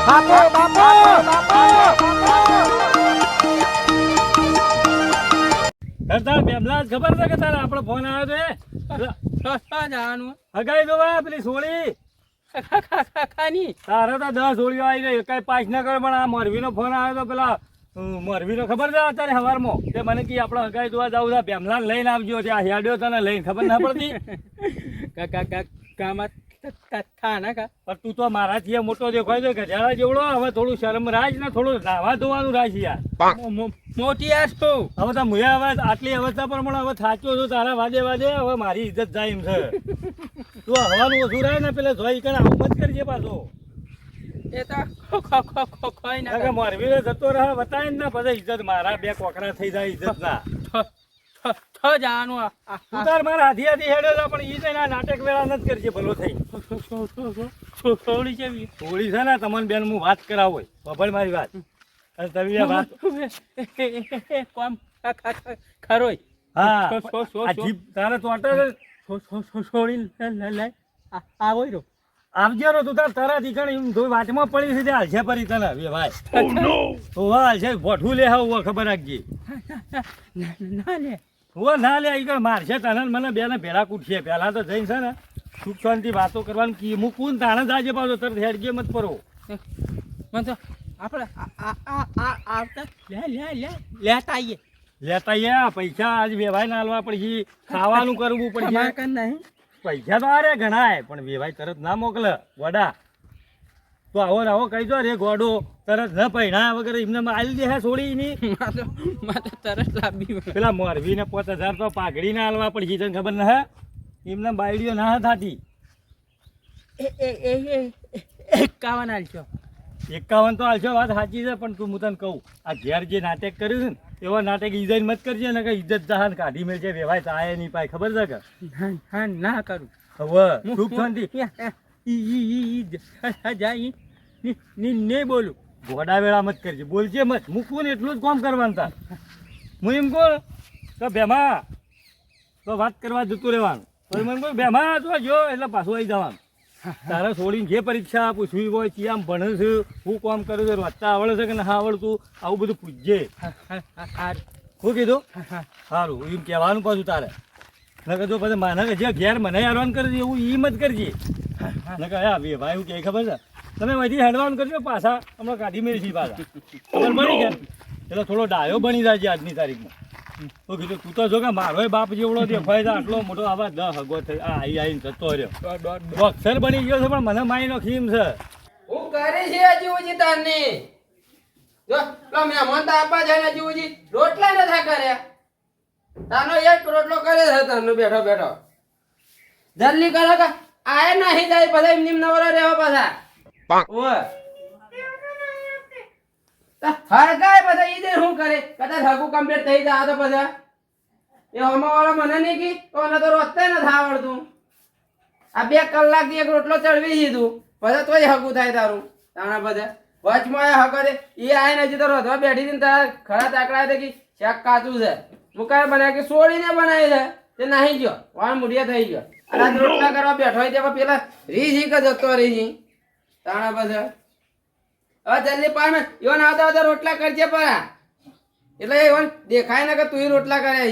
બાપુ બાપુ તાર બેમલા ખબર છે કે તારે આપણો ફોન આવ્યો છે જવાનું હગાઈ જોવા પેલી સોળી તારે તો 10 સોળીઓ આવી ગઈ કઈ પાસ ના કરે પણ આ મોરવીનો ફોન આવ્યો તો પેલા મોરવીનો ખબર છે અત્યારે સવારમાં તે મને કે આપણે હગાઈ જોવા જવું છે બેમલા લઈને આવજો ત્યાં હેડ્યો તને લઈને ખબર ના પડતી કામ થાના કા પણ તું તો મારાથી મોટો દેખાય છે ગધેડા જેવડો હવે થોડું શરમ રાજ ને થોડું નાવા ધોવાનું રાજ યાર મોટી યાર છું હવે તો મુએ હવે આટલી અવસ્થા પર પણ હવે થાક્યો છું તારા વાજે વાજે હવે મારી ઇજ્જત જાય એમ છે તું હવાનું ઓછું રહે ને પેલા જોઈ કે આવું મત કરજે પાછો એ તો ખોઈ ના મોરવી જતો રહે બતાય ને પછી ઇજ્જત મારા બે કોકરા થઈ જાય ઇજ્જત ના જવાનું તું તાર મારા હાથી હાથી હેડ્યો છે પણ ઈ છે ને નાટક વેળા નથી કરજે ભલો થઈ થોડી કેવી થોડી છે ને તમને બેન હું વાત કરાવો બભળ મારી વાત અને તમે આ વાત કોમ ખરોય હા આ જીભ તારે તો અટે છોડી લઈ આવો રહ્યો આવજો રો તું તારા દીકરી વાતમાં પડી છે હાલ છે પરી તને બે ભાઈ તો હાલ છે ભઠું લે હવે ખબર રાખજે ના લે ના લે ઈ મારશે તને મને બેને ભેળા કૂટશે પહેલા તો જઈને છે ને સુખ શાંતિ વાતો કરવાનું કી મૂકું તાણે જાજે પાછો તરત હેડજે મત પરો મને તો આપણે આવતા લેતા આવીએ લેતા પૈસા આજ વેવાય ના હાલવા પડશે ખાવાનું કરવું પડશે નહીં પૈસા તો અરે ઘણાય પણ વેવાય તરત ના મોકલે ગોડા તો આવો ને આવો કહી દો રે ગોડો તરત ન પૈણા વગર એમને આલી દે છોડી ની તરત લાવી પેલા મોરવી ને 5000 તો પાઘડી ના હાલવા પડશે તને ખબર ના હે એમને બાયડીઓ ના થતી 51 આલશો 51 તો હાલશો વાત સાચી છે પણ તું હું તને કહું આ ઘેર જે નાટક કર્યું છે ને એવા નાટક ઈજાઈ મત કરજે ને કે ઇજ્જત જહાન કાઢી મેળજે વેવાય તો આય નહીં પાય ખબર છે કે હા ના કરું હવે સુખ શાંતિ જાય નહીં બોલું ઘોડા વેળા મત કરજે બોલજે મત મૂકવું ને એટલું જ કામ કરવાનું તાર હું એમ કહું તો બેમા તો વાત કરવા જતું રહેવાનું તો મને કહું બેમા તો જો એટલે પાછું આવી જવાનું તારે છોડીને જે પરીક્ષા પૂછવી હોય કે આમ ભણે છે હું કામ કરું છું વાંચતા આવડે છે કે ના આવડતું આવું બધું પૂછજે શું કીધું સારું એમ કહેવાનું પાછું તારે ન કહેતો પછી મને જે ઘેર મને હેરાન કરજે એવું એ મત કરજે ન કહે હા ભાઈ એવું કે ખબર છે તમે વધી હેડવાનું કરજો પાછા હમણાં કાઢી મેળવી પાછા ખબર પડી ગયા એટલે થોડો ડાયો બની જાય છે આજની તારીખમાં તો કીધું તું તો જો કે મારો બાપ જેવડો દેખાય છે આટલો મોટો આવા 10 હગો થઈ આવીને જતો રહ્યો બોક્સર બની ગયો છે પણ મને માઈનો ખીમ છે હું કરી છે અજીવજી તારની જો લો મહેમાન તો આપા જાય અજીવજી રોટલા નથા કર્યા તાનો એક રોટલો કરે છે તાનો બેઠો બેઠો જલ્દી કરો કે આય નહીં જાય બધા એમ નિમ નવરા રહેવા પાછા ઓય હરગાય બધા ઈ દે શું કરે કદાચ હગું કમ્પ્લીટ થઈ જાય તો બધા એ હમાવાળા મને નહીં કી તો મને તો રોજતે નથી આવડતું આ 2 કલાકથી એક રોટલો ચડવી દીધું પછી તોય હગું થાય તારું તાણા બધા વચમાં એ હગો દે એ આઈને હજી તો રોધવા બેઠી હતી તારા ખરા તાકડા હતી કે શાક કાચું છે હું કાંઈ બનાવ્યા કે સોડીને બનાવી છે તે નાહી ગયો વાળ મુઢિયા થઈ ગયો અને રોટલા કરવા બેઠો હોય ત્યાં પેલા રીજી કે જતો રીજી તાણા બધા હવે જલ્દી પાડ ઈવન આવતા આવતા રોટલા કરજે પરા એટલે ઈવન દેખાય ને કે તું રોટલા કરે હે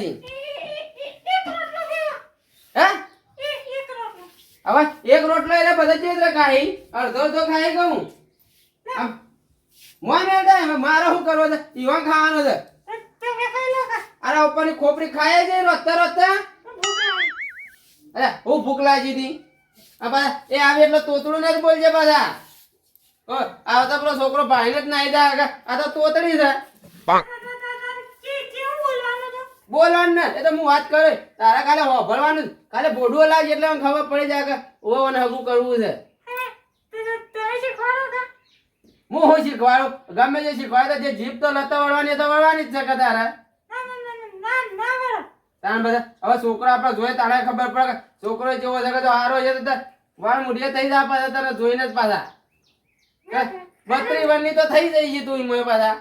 હવે એક રોટલો એટલે બધા ચેત્ર ખાઈ અડધો ખાઈ કહું મોય મેં મારે શું કરવો છે ઈવન ખાવાનો છે અરે ઉપરની ખોપરી ખાય છે રોજતા રોજતા અરે હું ભૂખ લાગી હતી એ આવે એટલે તોતડું ને જ બોલજે પાછા આવતા પેલો છોકરો ભાઈને જ નાઈ જાય આ તો તોતડી છે બોલવાનું ને એ તો હું વાત કરે તારા ખાલી હોભળવાનું ખાલી બોડું લાગે એટલે મને ખબર પડી જાય કે ઓ મને હગું કરવું છે હું શીખવાડું ગમે તે શીખવાડે જે જીભ તો લતો વળવાની તો વળવાની જ છે કે તારા તારા બધા હવે છોકરો આપણે જોઈએ તારે ખબર પડે છોકરો જેવો છે કે જો હારો છે તો વાળ મુઢિયા થઈ જાય પાછા તારે જોઈને જ પાછા 32 વર્ષની તો થઈ જઈ છે તું મોય પાછા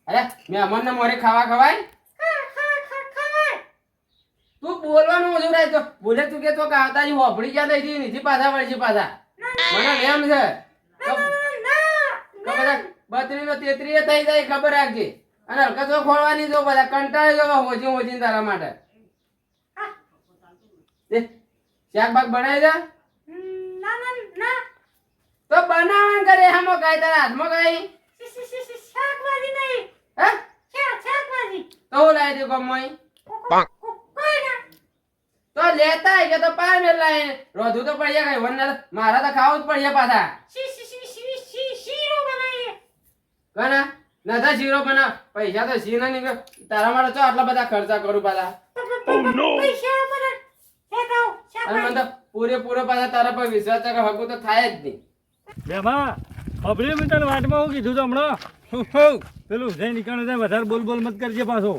અરે મહેમાન ને મોરે ખાવા ખવાય તું બોલવાનું ઓછું રાખ તો બોલે તું કે તો આવતા જ હોભળી ગયા થઈ નીચે પાછા વળશે પાછા મને એમ છે તો બધા બત્રીનો તેત્રીએ થઈ જાય ખબર રાખજે અને હલકતો ખોળવાની જો બધા કંટાળી જો હોજી હોજી તારા માટે શાક બાક બનાવી દે તો બનાવવાનું કરે હામો ગાય તારા હાથમાં ગાય હે તો હું લાવી દઉં ગમોઈ તો લેતા આય કે તો પાર મેલ લાય રોધું તો પડ્યા કઈ વન મારા તો ખાવું જ પડ્યા પાછા કના નતા શીરો બનાવ પૈસા તો શી ના નીકળ તારા માટે તો આટલા બધા ખર્ચા કરું પાછા અને મને તો પૂરેપૂરો પાછા તારા પર વિશ્વાસ છે કે હકુ તો થાય જ નહીં બેમાં અબળી મિનિટ વાટમાં હું કીધું તો હમણાં પેલું જઈ નીકળે જાય વધારે બોલ બોલ મત કરજે પાછો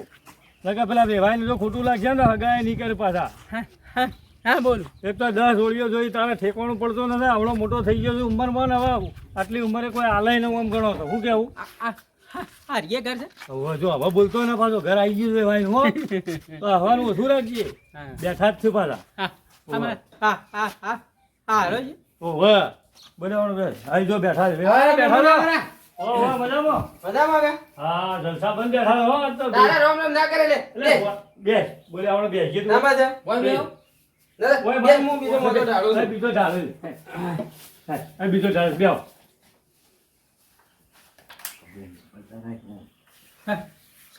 લગા પેલા વેવાઈને જો ખોટું લાગશે ને હગાય નહીં કરે પાછા હા બોલ. એક તો 10 ઓળીઓ જોઈ તારે ઠેકવાનું પડતો નથી આવડો મોટો થઈ ગયો છે ઉંમરમાં ને હવે આટલી ઉંમરે કોઈ આલાય ને આમ ગણો તો શું કેવું આ રિયે ઘર છે. હવે જો હવે બોલતો ને પાછો ઘર આવી ગયું છે ભાઈ હો તો હવાનું ઓછું રાખીએ બેઠા જ છે પાછા હારો છે. ઓહો બનાવવાનું બેસ આવી જો બેઠા છે બેઠા છો ઓહો મજામાં મજામાં કે હા જલસા બંધ બેઠા હો આજ તો તારા રોમ રોમ ના કરે લે લે બેસ બોલે આવડે બેસ જે ના બાજા બોલ બેવ ના બે મુ બીજો મોટો ઢાળું છું બીજો ઢાળ હા બીજો ઢાળ બેવ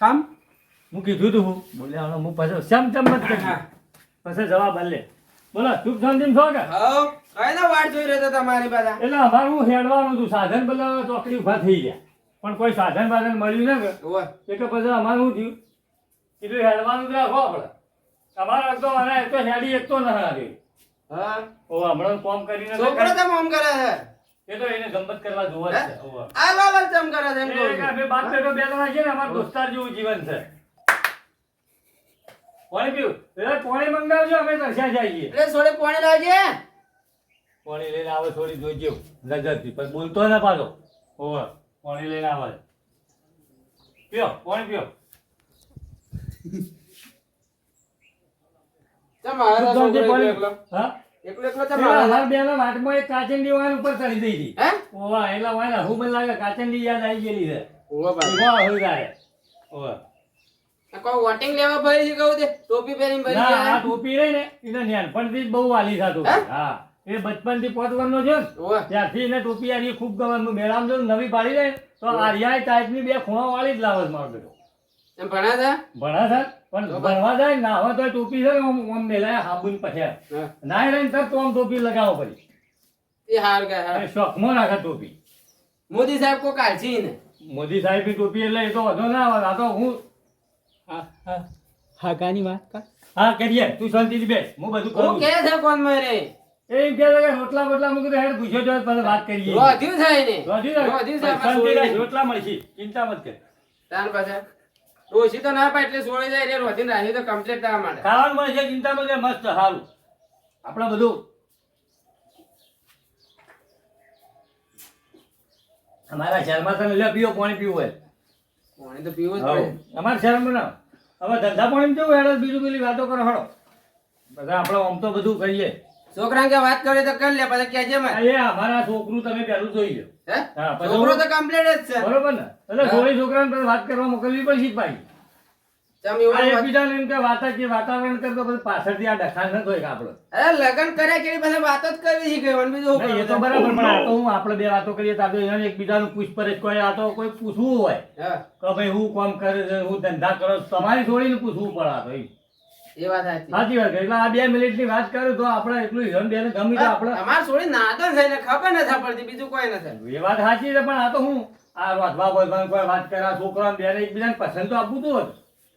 શામ હું કીધું તું બોલે આવડે હું પાછો શ્યામ ચમ મત કરી પછી જવાબ આલે બોલો ચૂપ શાંતિમ છો કે હાઉ કઈ ના વાટ જોઈ રહ્યો તો તમારી બાજા એટલે અમારે હું હેડવાનું હતું સાધન પેલા ચોકડી ઉભા થઈ ગયા પણ કોઈ સાધન બાધન મળ્યું ને કે ઓય એટલે પછી અમારે શું થયું કીધું હેડવાનું જ રાખો આપણે તમારે તો અને એક તો હેડી એક તો ના આવી હા ઓ હમણાં કોમ કરીને છોકરો તો મોમ કરે છે એ તો એને ગમત કરવા જોવા જ છે ઓવા. આ લાલ ચમ કરે છે એમ એ કહું કે છું. બે બાપ બેટો બે જણા છે ને અમારા દોસ્તાર જેવું જીવન છે પાણી પીવું એટલે પાણી મંગાવજો અમે દર્શા જઈએ એટલે સોડે પાણી લાવજે પાણી લઈને આવે થોડી જોઈજો નજરથી પણ બોલતો ના પાછો ઓવા પાણી લઈને આવે પીઓ પાણી પીઓ ચમ મારા છોકરો એકલો હા એકલો એકલો ચમ પેલા મારા અમારા બેના વાટમાં એક કાચંડી વાન ઉપર ચડી દઈ હતી હે ઓવા એટલે વાના હું મને લાગે કાચંડી યાદ આવી ગયેલી છે ઓવા ભાઈ ઓવા હોય જાય ઓવા કોઈ વોટિંગ લેવા ભરી છે કહું તે ટોપી પહેરીને ભરી ના આ જાય ટોપી રહી ને એને નાનપણથી જ બહુ વાલી થતું હે? હા એ બચપનથી 5 વર્ષનો છે ને ઓવા ત્યારથી એને ટોપી આરી ખૂબ ગમે મેળામાં જો નવી પાડી જાય તો આરિયા ટાઈપની બે ખૂણો વાળી જ લાવે છે મારો બેટો એમ ભણા છે ભણા છે પણ ભણવા જાય ને નાવા તો ટોપી છે ને આમ મેલાય હાબુન પછ્યા હા. નાય રહીને તરત તો આમ ટોપી લગાવો પડી એ હાર ગયા હાર અને શોખમાં નાખે ટોપી મોદી સાહેબ કો કાલજી ને મોદી સાહેબની ટોપી એટલે એ તો વધો ના આવે આ તો હું હાગાની વાત કર. હા કરીએ તું શાંતિથી બેસ હું બધું હું કરું કે છે કોણ મારે એમ કે છે કે રોટલા બોટલા મૂકી દે હેડ પૂછ્યો તો પછી વાત કરીએ રોધ્યું છે એને રોજી રોધ્યું છે આપણે શાંતિ રાખ, છોડી રોટલા મળશે ચિંતા મત કર તાર પાછા ડોશી તો ના પાય એટલે છોડી જાય એટલે રોધીને રાહી તો કમ્પ્લીટ થવા માટે ખાવાનું મળશે ચિંતા મત કર મસ્ત સારું આપણે બધું અમારા શહેરમાં તમે લે પીવો પાણી પીવું હોય પાણી તો પીવું જ હઉ. પડે અમારા શહેરમાં ના હવે ધંધા પાણી કેવું હેડો બીજું પેલી વાતો કરો હળો બધા આપણે આમ તો બધું કરીએ છોકરા કે વાત કરે તો કરી લે પછી કહેજે મેં એ અમારા છોકરું તમે પહેલું જોઈ લો હે હા, પછી છોકરો હું- તો કમ્પ્લીટ જ છે બરોબર ને એટલે જોડી છોકરાને પછી વાત કરવા મોકલવી પડશે જ ભાઈ ચમ આ એવું એકબીજાને એમ કે વાતાવરણ કરતો પછી પાછળથી આ ડખાણ ન થાય આપણો અરે લગન કર્યા કેવી પછી વાતો જ કરવી છે કે બીજું શું નહીં, એ તો કરવું? બરાબર પણ આ તો હું આપણે બે વાતો કરીએ તો આપણે એને એકબીજાનું પૂછપરછ કોઈ આ તો કોઈ પૂછવું હોય હા કે ભાઈ હું કામ કરે છે હું ધંધા કરો છું, તમારી છોડીને પૂછવું પડે આ તો એમ. એ વાત સાચી સાચી વાત છે. એટલે આ 2 મિનિટની વાત કરું તો આપણે એટલું હિરણ બેને ગમી તો આપણે અમાર છોડી નાતો છે ને ખબર નથી પડતી બીજું કોઈ નથી એ વાત સાચી છે પણ આ તો હું આ વાતવા બોલવાનું કોઈ વાત કરે આ છોકરાને બેને એકબીજાને પસંદ તો આપવું હતું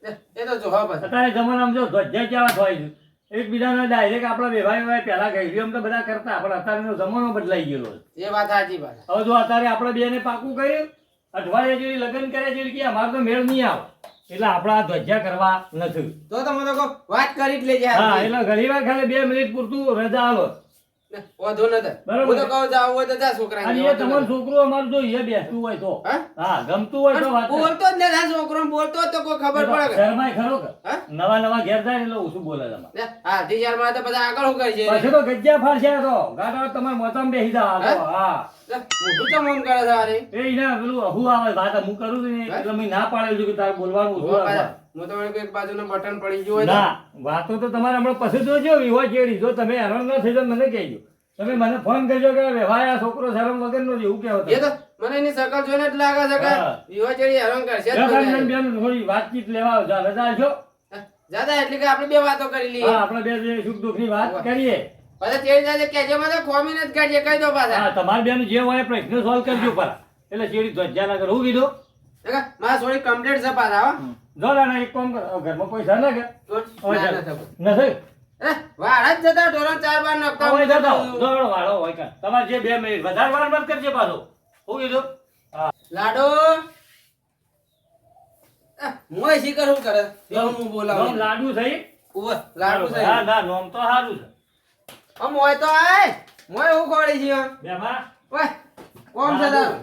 જ. એ તો જો હા પછી અત્યારે જમાનામાં જો ધ્વજા કેવા થાય છે એકબીજાને ડાયરેક્ટ આપણા વ્યવહાર પહેલા ગઈ તો બધા કરતા પણ અત્યારનો જમાનો બદલાઈ ગયેલો છે એ વાત સાચી વાત હવે જો અત્યારે આપણે બેને પાકું કર્યું અઠવાડિયા જેવી લગ્ન કરે છે કે અમારે તો મેળ નહીં આવે એટલે આપણે આ ધ્વજા કરવા નથી તો તમે તો કહો વાત કરી જ લેજે હા હાથી. એટલે ઘણી વાર ખાલી 2 મિનિટ પૂરતું રજા આવો વાંધો નથી. બરાબર. હું તો કહું જાવું હોય તો જા છોકરાને અને એ વાંધો તમારું નથી. છોકરું અમારું જો એ બેસતું હોય તો હા? હા ગમતું હોય તો વાત કરે. બોલતો જ નથી આ છોકરો, બોલતો જ તો કોઈ ખબર પડે કે. શરમાય ખરો કે હા? નવા ઘેર જાય એટલે ઓછું બોલે તમારે લે, હાથી ચારમાં તો બધા આગળ શું કરશે? પછી તો ગજ્જા ફાડશે તો ગાડા તમારે મોતામાં બેસી જાવ આ તો. હા લે, મોઢું તો મમ કરે છે હારે. એ ઈના પેલું અહુ આવે વાત હું કરું છું ને એટલે મેં ના પાડેલું છે કે તારે બોલવાનું ઓછું હું રાખવાનું. તો વળી કોઈ એક બાજુનું બટન પડી ગયું હોય તો. ના વાતો તો તમારે હમણાં પછી જોજો વિવાહ ચેડી જો તમે હેરાન ન થઈ જાઓ મને કહેજો. તમે મને ફોન કરજો કે વ્યવહાર આ છોકરો શરમ વગરનો છે એવું કહેવો એ તો મને એની શકલ જોઈને જ લાગે છે કે હા. યુવા ચેડી હેરાન કરશે જ તમે. મને. બેન થોડી વાતચીત લેવા રજા છો. જાદા એટલે કે આપણે બે વાતો કરી લઈએ. હા આપણે બે જે સુખ દુઃખની વાત કરીએ. પછી ચેડી જાય કેજે મને ખોમીને જ કાઢીએ કહી દો પાછા. હા તમારી બેન જે હોય એ પ્રશ્ન સોલ્વ કરજો પરા એટલે ચેડી ધ્વજા ના કરે હું કીધું દેખા, મારા થોડી કમ્પ્લીટ છે પાછા હો. જો ના એક કામ કર ઘરમાં પૈસા ના કે ના, ના થતું. નથી અરે, વાળા જ જતા ઢોરણ 4-5 નાખતા હવે હું જતો જતો. દોડો વાળો હોય કાં. તમારે જે 2 મિનિટ વધારે વાર મત કરજે પાછો હું કીધું લાડો મોય શીખર શું કરે એવું હું બોલાવું. નોમ લાડુ થઈ ઉવ્વ, લાડુ છે. હા ના નોમ તો સારું છે ઓ મોય તો આય મોય હું ખોડી છે આમ. બેમાં ઓય કોમ છે તારું?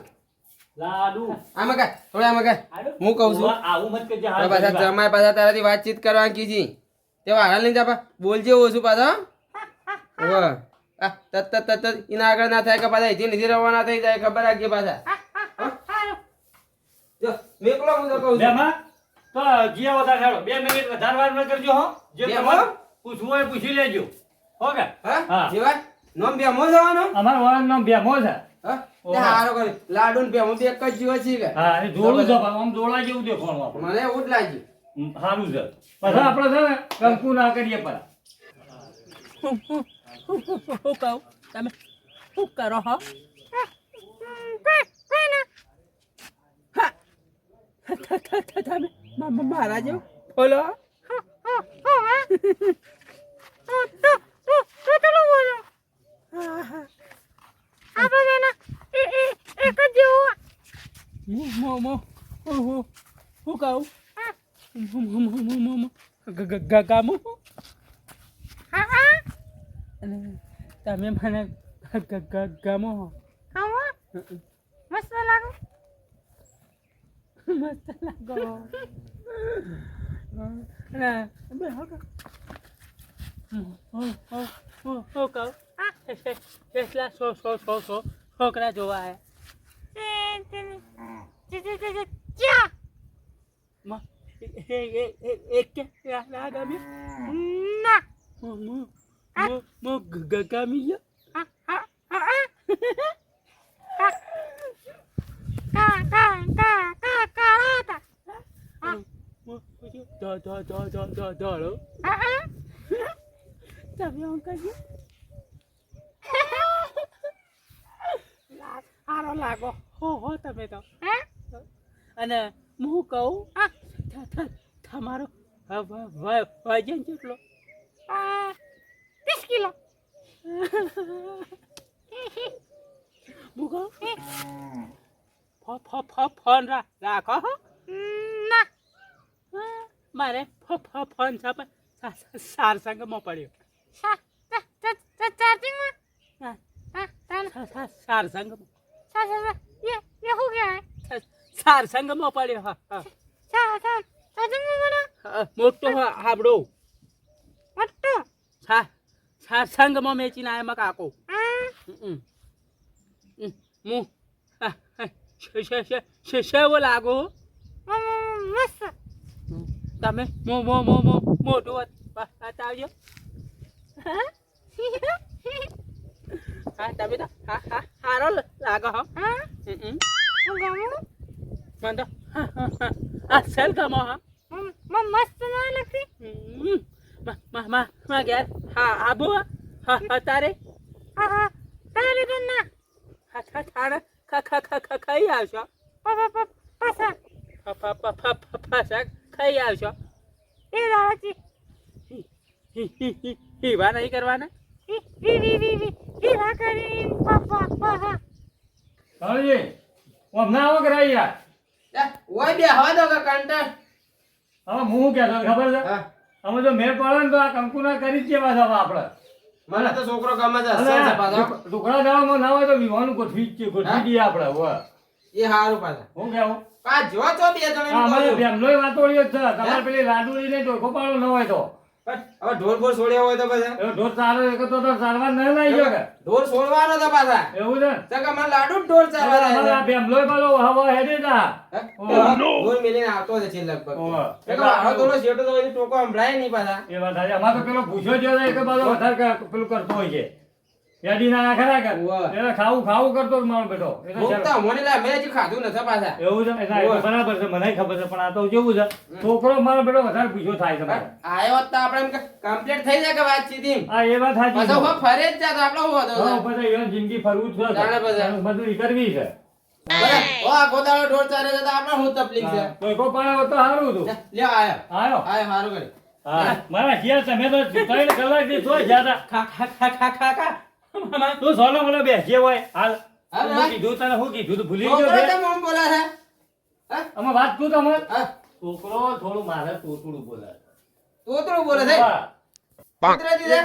લાડુ આમાં કાય થોડા આમાં કાય હું કહું છું. આવું મત કરજે તો પાછા જમાય પાછા તારાથી વાતચીત કરવાની કીધી તે વાળા લઈને જા બોલજે ઓછું પાછો. ઓવે આ તત એના આગળ ના થાય કે પાછા અહીંથી નીચે રવાના થઈ જાય ખબર રાખજે પાછા. જો મેકલો હું તો કહું છું. બેમાં તો જીયા વધારે હેડો 2 મિનિટ વધારે વાર ન કરજો હો જે બેમો? તમારે પૂછવું હોય પૂછી લેજો ઓકે હા હા. જીવા નોમ બેમો જવાનો અમારો વાળાનું નામ બેમો છે હા ઓવે. તે હારો કર્યો. લાડુ ને બેમો બે એક જ જીવો છે કે હા અને જોડું છે પણ આમ જોડા જેવું દેખાણું આપણે મને એવું જ લાગ્યું. સારું છે પછી આપણે છે ને કંકુ ના કરીએ પરા હું કહું તમે શું કરો હો તમે મારા જેવું બોલો હું કહું ગામું તમે મને ગમો મસ્ત લાગો કેટલા છોકરા જોવા ગમી દોડો તમે આમ કરજો સારો લાગો હો તમે તો અને હું કહું તમારો વજન કેટલો 30 કિલો હું કહું ફોન રાખો હો ના મારે ફોન છે પણ સાર સંગમાં પડ્યો સાર સંગમાં સાર સંગમાં પડ્યો હા મોટો હાબડો સાર સંગમાં મેચીને આયા માં કાકો શેવો લાગો તમે મોટું બતાવજો હા તમે તો સારો લાગો હો મને તો અસલ ગમો હા મસ્ત ના લગતી માં ઘેર હા આબુ તારે તારે તો ના ખાઈ આવશો પાછા ખાઈ આવશો એ રાજી હીવા નહીં કરવાના હીવા કરી પાપા હળજી ઓમ ના આવો કરાઈ યાર ઓય બે હવા દો કે કંટા હવે હું કહેતો ખબર છે હા અમે જો મેળ પડે ને તો આ કંકુના કરી જ જેવા છે હવે આપણે મને તો છોકરો ગમે છે અને હસે છે પાછો ટુકડા દાવામાં ના હોય તો વિવાનું ગોઠવી દઈએ આપણે હવે એ હારું પાછા હું કેવું આ જો તો બે જણ હા, અમારે એમ કહું. બેમલોય વાતોળીઓ જ છે તમારે પેલી લાડુડી ને ટોકો પાડો ન હોય તો પણ હવે ઢોર બોર છોડ્યા હોય તો પાછા એવો ઢોર ચાલો એક તો ચાલવા ન લઈ ગયો કે ઢોર છોડવાનો તો પાછા એવું છે તો કે મને લાડુ જ ઢોર ચાલવા દે અમારે આ બેમલોય પાડો હવા હેડે જા ઢોર મેલીને આવતો જ છે લગભગ ઓવે. એટલે આવો થોડો શેઠો તો હોય ટોકો સંભળાય નહીં પાછા એ વાત સાચી. અમારે તો પેલો ભૂસો જે છે એક બાજુ વધારે પેલું કરતો હોય છે યાદી ના ખરા કર ઓવે. એટલે ખાવું કરતો જ મારો બેટો એ તો ભોગતા મને લા મેં હજી ખાધું નથી પાછા એવું છે એટલે એ તો બરાબર છે મને ખબર છે પણ આ તો કેવું છે છોકરો મારો બેટો વધારે ભૂસો થાય છે મારે આયો હોત તો આપણે એમ કે કમ્પ્લીટ થઈ જાય કે વાતચીત એમ આ એ વાત સાચી પાછો છે. હવે ફરે જ જા તો આપણે શું વાંધો હા, છે? પછી એની જિંદગી ફરવું જ જાણે બધા. છે મજૂરી કરવી છે બરાબર. ઓ આ ગોદાળો ઢોર ચાલે છે તો આપણે શું તકલીફ છે તો એકો પાડે તો સારું હતું લ્યો આયો આયો આયો સારું કરી હા મારા જીયા તમે તો 3 કલાકથી શું જ્યાં હતા? તું સોનો મને બેસીએ હોય હાલ હાલ, હું હાલ. કીધું તને શું કીધું તું ભૂલી ગયો છોકરો છે કેમ આમ બોલે છે હા? આમાં વાત શું તમે હા? છોકરો થોડું મારે તોતડું બોલે તોતરું બોલે છે હા. કૂતરાજી છે?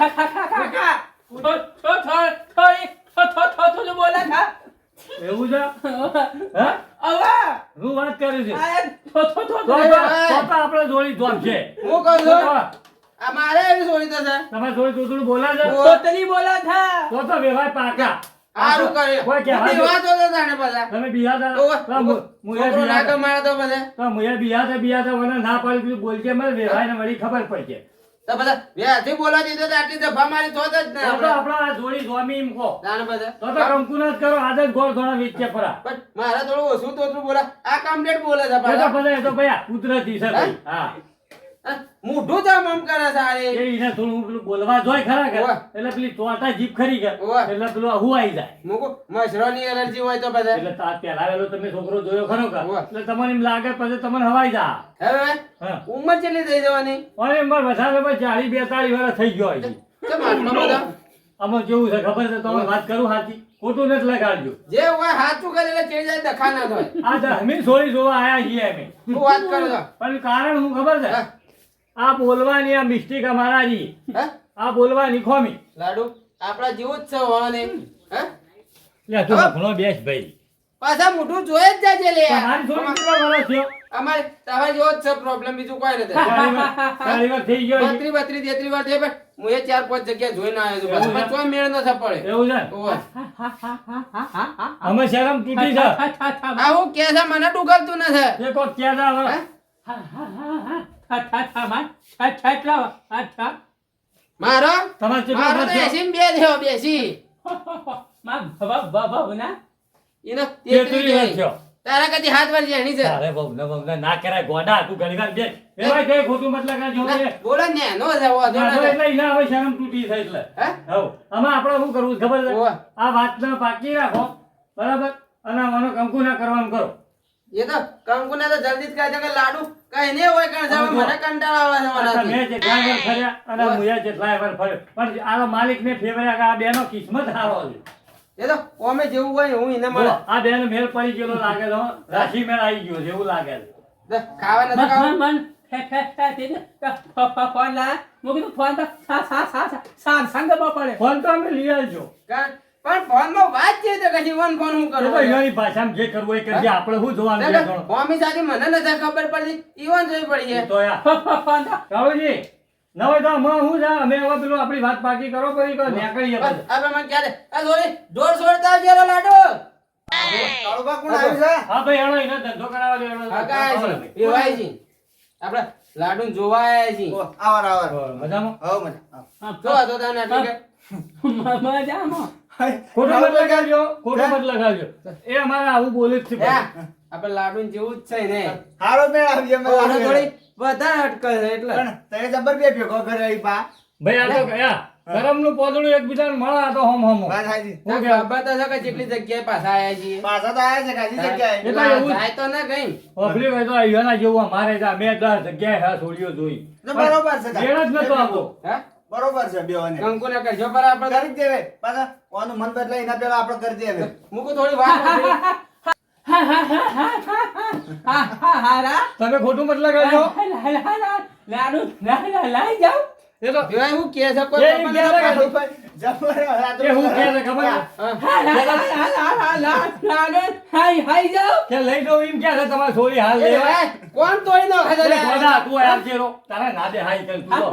એવું છે હા હું વાત કરું છું આપણે જોડી જોબ છે હું કહું છું આ મારે એવી છોડી દે છે તમારે જોડી તોતડું બોલા છે તો તો વ્યવહાર પાકા સારું કરે કોઈ કહેવા બધી વાતો તો જાણે પાછા તમે બિયા ઓવે, હતા મુયા છોકરો ના બિયા કમાડે તો પછી તો મુયા બિયા હતા મને ના પાડી દીધું બોલજે મને વ્યવહાર ને વળી ખબર પડશે તો બધા વ્યાજથી બોલવા દીધો તો આટલી દફા મારી થોત જ ને તો તો આપણે. આપણા આ જોડી સ્વામી એમ કહો જાણે બધા. તો તો કંકુના જ કરો આદત ગોળ ઘણા વેચે પરા પણ મારે થોડું ઓછું તોતરું બોલે આ કમ્પ્લીટ બોલે છે એ તો પાછા. બધા એ તો ભયા કુદરતી છે ભાઈ હા હા? મોઢું તો આમ આમ કરે છે આ રે. એ એને થોડું પેલું બોલવા જોય ખરા કે ઓવે. એટલે પેલી ચોટા જીભ ખરી કે ઓવે. એટલે પેલું આહુ આવી જાય મૂકું મસરોની એલર્જી હોય તો બધા એટલે તા પેલા વેલો તમે છોકરો જોયો ખરો કે ઓવે. એટલે તમને એમ લાગે પછી તમને હવાઈ જા હવે હા ઉંમર કેટલી થઈ જવાની અને એમ વધારે ભાઈ 40 42 વર્ષ થઈ ગયો હજી કેમ આટલો બધો આમાં કેવું છે ખબર છે તમે વાત કરું સાચી ખોટું નથી લગાડજો જે હોય હાચું કરે એટલે ચડી જાય દખા ના થાય આ તો અમે સોરી જોવા આયા છીએ અમે હું વાત કરું છું પણ કારણ હું ખબર છે હા? આ બોલવાની આ મિસ્ટેક અમારાની હા? આ બોલવાની ખોમી લાડુ આપડા જેવું જ છે હોવાને હે લે તું ઘણો બેસ ભાઈ પાછા મોઢું જોઈ જ જાજે લે તમારી થોડી કેટલો વર્ષ થયો અમારે તમારે જેવો જ છે પ્રોબ્લેમ બીજું કોઈ નથી 40 વર્ષ થઈ ગયો હજી. 32 33 વાર થયા પણ હું એ 4-5 જગ્યા જોઈને આવ્યો છું એવું પણ છે? ચોય મેળ ન પડે એવું છે ઓવે. અમે શરમ તૂટી છે આ હું કે છે મને ડુગલતું નથી એ કોક ક્યાં જા હવે? મારો તમારે કેટલો મારો તો વર્ષ થયો? 82 બે થયો બેસી એનો 33 તેત્રીસ વર્ષ થયો. તારા કદી હાથ વાર જેણી છે અરે બહુ ને ના કરાય ગોડા તું ઘણી વાર બેસ એવાય કઈ ખોટું મતલબ કાંઈ જોવે છે. બોલો ને નો છે વાંધો ના, તો નથી. એટલે એના હવે શરમ તૂટી છે એટલે હે હવ આમાં આપણે શું કરવું છે ખબર છે ઓવે. આ વાતને પાકી રાખો બરાબર અને આનો કંકુ ના કરવાનું કરો એ તો કંકુને તો જલ્દી જ કહે છે કે લાડુ કઈ નહીં હોય કારણ છે હવે મને કંટાળો આવે છે આ મારાથી. મેં જેટલા વાર ફર્યા અને ઓવે. મુયા જેટલા વાર ફર્યો પણ આનો માલિક ને ફેવર્યા કે આ બેનો કિસ્મત હારો છે એ તો ઓમે જેવું હોય હું એને મળે જો, આ બેનો મેલ પડી ગયેલો લાગે છે હો. રાશિ મેળ આવી ગયો છે એવું લાગે છે લે, ખાવા નથી ખાવું ફોન તો અમે લઈ આવજો પણ ફોનમાં વાત છે તો કશી વન ફોન હું એ તો કરું અહીંયાની ભાષામાં જે કરવું એ કરજે આપણે શું જોવાનું છે ગણો. મમ્મી સાથે મને નથી ખબર પડતી ઈવન જોઈ પડી એ છે તો યાર કાળુજી ન હોય તો આમાં શું છે અમે હવે પેલું આપણી વાત પાકી કરો પછી તો નીકળીએ પછી. હવે મને ક્યારે આ જોડી ઢોર છોડતા આવજે રો લાડુ કાળુબા કોણ આવ્યું છે? હા ભાઈ હેડો એને ધંધો કરાવવા દે, હેડો. હગાય છે પીવાય છે આપણે લાડુ જોવા આયા છીએ ઓ, આવાર આવાર. મજામાં હઉ મજા. જો તો તને આટલી કે હાય. ખોટું મત લગાવજો ખોટું મત લગાવજો એ અમારે આવું બોલે જ છે હે, ભાઈ. આપણે લાડુ જેવું જ છે ને હારો મેળ આવી અમે ઓને લાડુ થોડી વધારે અટકે છે એટલે પણ તને જબર બે ભેગો ઘરે આવી પા. ભાઈ આ તો કયા કરમનું પોદળું એકબીજાને મળે આ તો હમ હમો. વાત સાચી. હું કહેવાય? ખબર તો છે કે જેટલી જગ્યાએ પાછા આયા છીએ પાછા તો આયા છે કાજી જગ્યાએ. એ તો એવું જ. જાય તો ના કઈ ઓફલી હોય તો અહીંયાના જેવું અમારે ત્યાં મેં 10 જગ્યાએ હા છોડીઓ જોઈ તો બરોબર છે તાર. મેળ જ નતો આવતો. હે બરોબર છે બેઓને. કંકુને કરજો પર આપણે કરી જ દેવે. પાછા ઓનું મન બદલાય એના પહેલા આપણે કરી દેવે. મૂકું થોડી વાત તમે ખોટું મત લગાવજો એ તો જોયા હું કે છે કોઈ એ એમ ખબર કહે છે નથી કે જબર એ હું કહે છે ખબર છે? હાઈ જાઓ કે લઈ દો એમ કહે છે તમારે છોડી હાલ એ લેવા. ભાઈ, કોણ તોડી નો ખાધો અરે ગોડા, તું આ ચેરો. તારા નાદે હાઈ કર તું તો.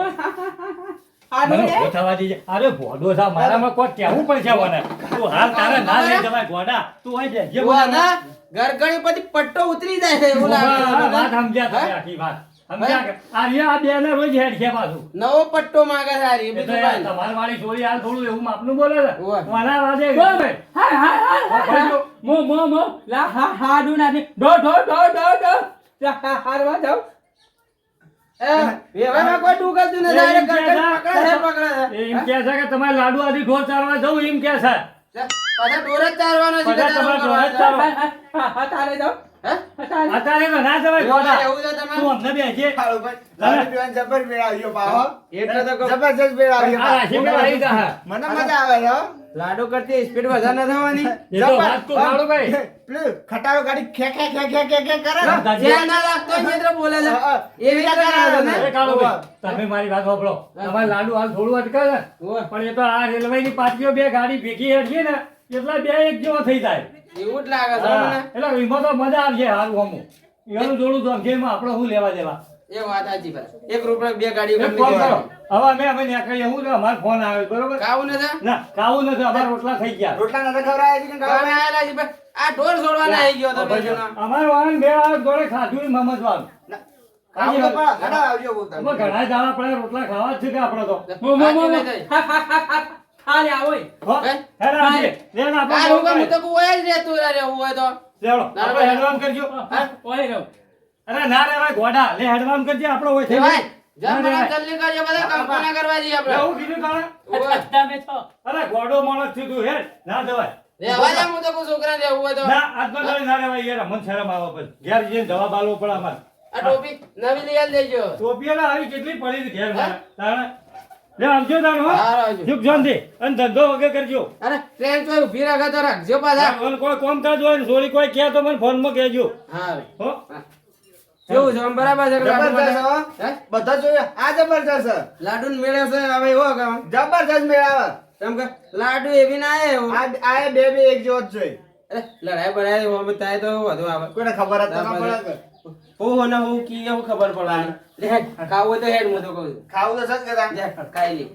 મને ઊભો થવા દીજે. અરે ભોંડો થા, મારામાં કોઈ કહેવું પડશે મને. તું હાલ તારા ના લઈ જવાય ગોડા. તું અહીં બેસજે મને. ગરગણી પછી પટ્ટો ઉતરી જાય છે એવું હા, લાગે વાત સમજ્યા તમે આખી વાત. સમજ્યા કે? આ રહ્યા આ બેને રોજ હેડ છે પાછું. નવો પટ્ટો માંગે છે હારી એ તો બીજું યાર કાંઈ નહીં. તમારી વાળી છોરી હાલ થોડું એવું માપનું બોલે છે. ઓય. મારા વાદે એ, વ્યવહારમાં કોઈ ડૂગલતું નથી. એ એમ ડાયરેક્ટ કે ગરગણી છે? પકડે છે, પકડે છે. એમ કે છે કે તમારે લાડુ આદિ ઢોર ચારવા જવું એમ કે છે. પાછા ઢોર જ ચારવાનો છે કે પાછા તારું તમારે ઢોર જ કરવાનું છે? ચારવા. હે? અત્યારે તો ના જવાય ગોડા. એવું છે તમારે? તું અમને બેસજે. કાળુભાઈ, લાડુ પીવાનો જબર મેળ આવ્યો પાહો. એટલે તો કહું. જબરજસ્ત મેળ આવ્યો આ રાશિ મેળ આવી જા. મને મજા આવે છે હો. લાડુ કરતી સ્પીડ વધારે ન થવાની એ તો વાત તો લાડુ ભાઈ. પેલું ખટારો ગાડી ખે ખે ખે ખે ખે ખે કરે ને. જ્યાં ના લાગતો હોય ત્યાં તો બોલે છે એવી રીતે કરે છે એ ને? કાળુ ભાઈ, તમે મારી વાત સાંભળો. તમારે લાડુ હાલ થોડું અટકે છે. ઓય, પણ એ તો આ રેલવેની પાટીઓ બે ગાડી ભેગી હેઠી ને એટલા બે એક જેવો થઈ જાય. એવું જ લાગે છે હા, મને. એટલે એમાં તો મજા આવશે હારું અમુક. એનું જોડું તો ગેમ આપણે શું લેવા દેવા. એ વાત સાચી ભાઈ. એક રૂપિયા બે ગાડીઓ એક ફોન કરો. હવે અમે નીકળીએ. હું તો અમારો ફોન આવે બરોબર. ખાવું નથી? ના ખાવું નથી, અમારા રોટલા થઈ ગયા. રોટલા નતા ખવડાવ્યા છે કે કોણ ખાવા? આયેલા છે ભાઈ? આ ઢોર છોડવાના આવી ગયો તો બે જણા. અમારો વાહન બે આવે જોડે ખાધું ને મમજવાનું. ખાવું તો પણ ઘણા આવજો બોલતા. અમે ઘણા દાડા પડે રોટલા ખાવા જ છે કે આપણે તો. હાચું નહીં થાય. હો? હે? હેડ આવજે. લેણ આપણે આ ફોન હું કરીએ. તો કોઈ જ રહેતું ના રહેવું હોય તો. લેવડો, આપણે હેડવામ કરજો. અરે ના રે ભાઈ ગોડા, લે હેડવામ કરજે આપણે હોય થઈ ભાઈ, જાય. જમ મને જલ્દી કરજો બધા કંપના કરવા જઈએ આપણે. એવું કીધું તારે? ઓય. અરે ગોડો માણસ થી તું હેડ ના જવાય. રહેવા દે, હું તો કોઈ છોકરા રહેવું હોય તો. ના આજનો દાડે ના રેવાય યાર, મન શરમ આવે પછી. ઘેર જઈને જવાબ આલવો પડે અમારે. આ ટોપી નવી લઈ આલ દેજો. ટોપીઓ ના આવી કેટલી પડી છે ઘેર મારે. તારે લે આવજો તારે હો. હારું આવજો. સુખ શાંતિ અને ધંધો વગર કરજો. અરે ટ્રેન ચોય ઊભી રાખે તો રાખજો પાછા. મને કોઈ કોમ કાજ હોય ને સોરી કોઈ કહે તો મને ફોનમાં કહેજો. હા હો કેવું છે આમ બરાબર છે કે લાડુ જબરજસ્ત માટે? હો. હે? બધા જોયા આ જબરજસ્ત છે. લાડુ ને મેળે છે હવે એવો કામ જબરજસ્ત મેળ આવે. કેમ કે લાડુ એવી ના આવે એવો. આ બે બે એક જેવો જ જોઈએ. અરે લડાઈ બડાઈ એવો થાય તો વધુ આવે. કોઈને ખબર જ તો ના પડે. હું ને હું કી એવું ખબર પડવાની. લે હેડ ખાવું હોય તો હેડ હું તો કહું છું. ખાવું તો સજ કરા. લે ખાઈ લે.